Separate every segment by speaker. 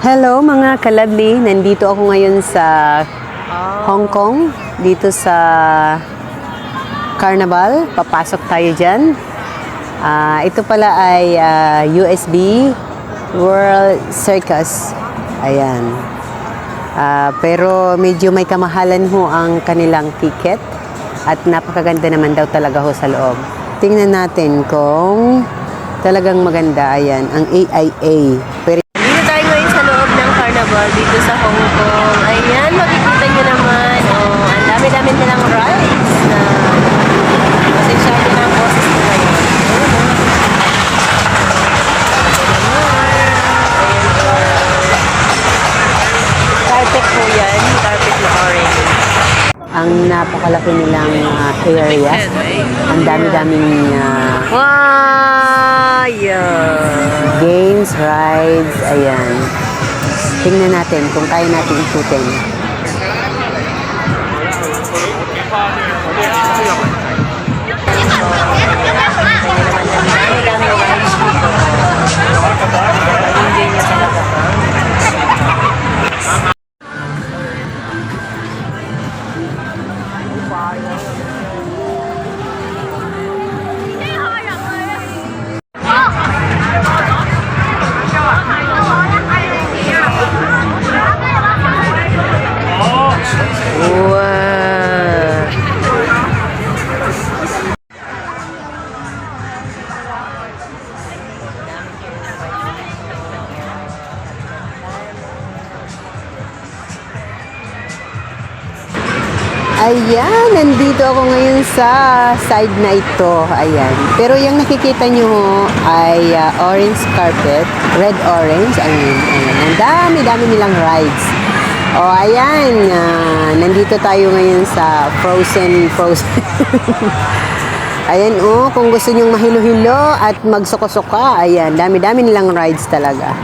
Speaker 1: Hello mga kaladli, nandito ako ngayon sa Hong Kong, dito sa Carnival. Papasok tayo dyan. Ito pala ay USB World Circus. Ayan. Pero medyo may kamahalan ho ang kanilang ticket at napakaganda naman daw talaga ho sa loob. Tingnan natin kung talagang maganda. Ayan, ang AIA. Pero dito sa Hong Kong. Ayan, makikita nyo naman. Ang dami-dami nilang rides na masasyado na ang boses ko ngayon. Carpet po yan. Carpet na orange. Ang napakalaki nilang area. Ang dami-daming games, rides. Ayan. Tingnan natin kung kaya natin ikutin. Ayan, nandito ako ngayon sa side na ito. Ayan. Pero yung nakikita nyo ay orange carpet, red-orange. Ayan. Ang dami-dami nilang rides. Ayan. Nandito tayo ngayon sa Frozen. Ayan, kung gusto nyong mahilo-hilo at magsuko-suka, ayan, dami-dami nilang rides talaga.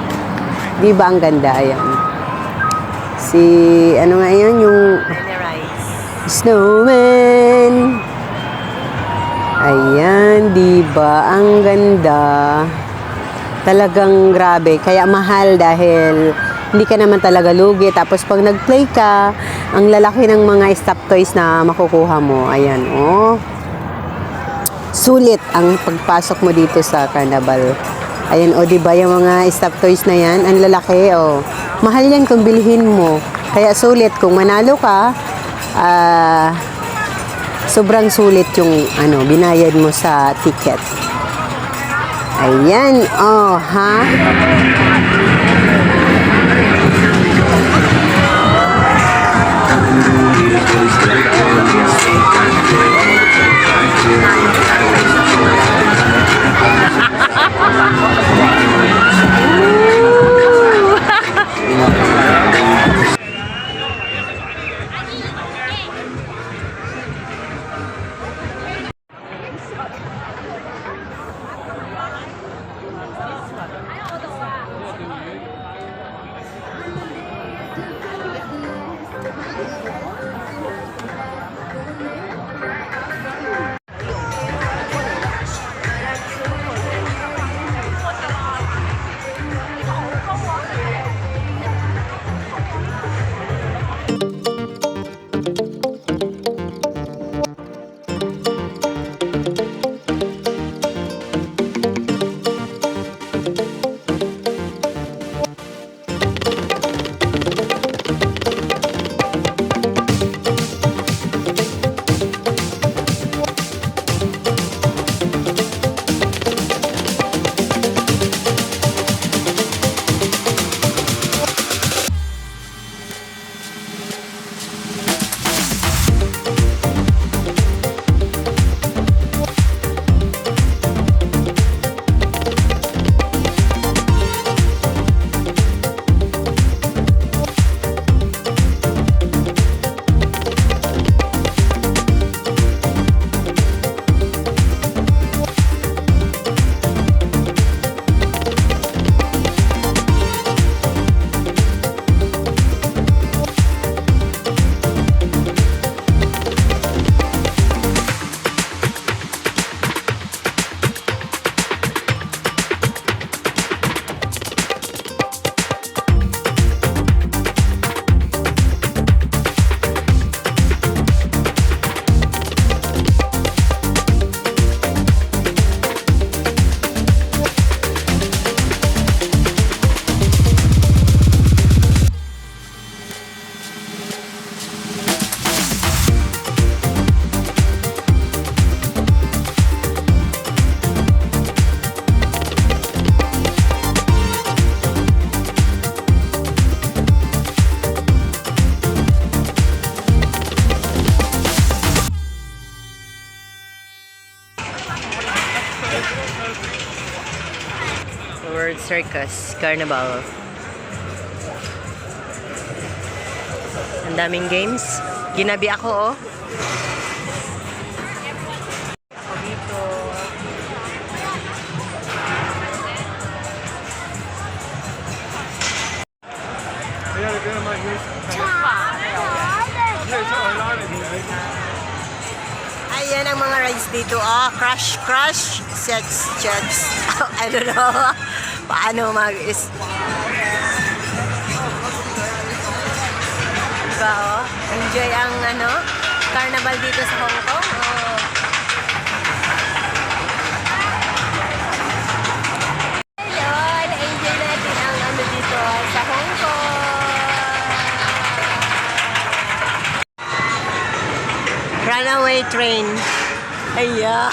Speaker 1: Di ba ang ganda? Ayan. Ano nga yun, yung snowman. Ayan, diba? Ang ganda. Talagang grabe. Kaya mahal dahil hindi ka naman talaga lugi. Tapos pag nag-play ka, ang lalaki ng mga stop toys na makukuha mo. Ayan, sulit ang pagpasok mo dito sa Carnival. Ayan, diba yung mga stop toys na yan? Ang lalaki, mahal yan kung bilhin mo. Kaya sulit kung manalo ka, sobrang sulit yung binayad mo sa ticket. Ayan,
Speaker 2: Circus Carnival. Ang daming games. Ginabi ako, oh. Ako dito. Ayan ang mga rides dito. Oh, crush, sex, checks. I don't know. Paano diba, oh? Enjoy ang carnival dito sa Hong Kong. Oh. Hello, na-enjoy natin ang dito sa Hong Kong. Runaway train. Ayan.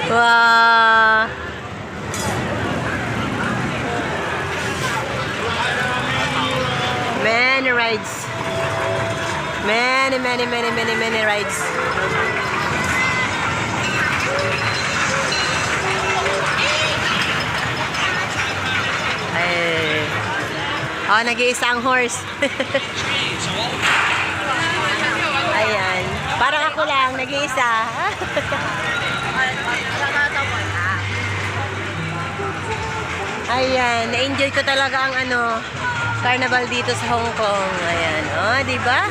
Speaker 2: Wow. Many rides. Many rides. Ay. Oh, nag-iisa ang horse. Ayan. Parang ako lang, nag-iisa. Ayan, na-enjoy ko talaga ang carnival dito sa Hong Kong. Ayan, oh, di ba?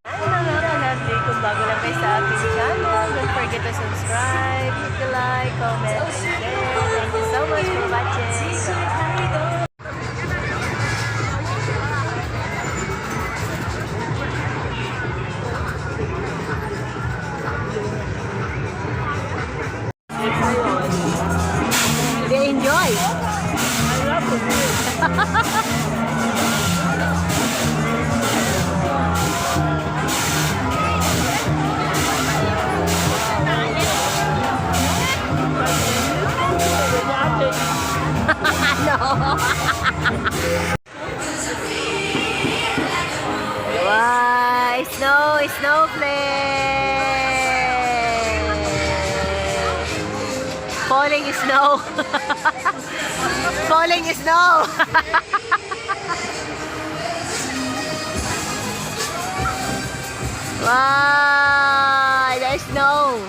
Speaker 2: Mga kalabli, kung bago lang kayo sa aking channel, don't forget to subscribe, hit the like, comment, and share. Thank you so much for watching. They enjoy. I love it. Wow, snowflake. Falling snow. Falling snow. Wow, there's snow.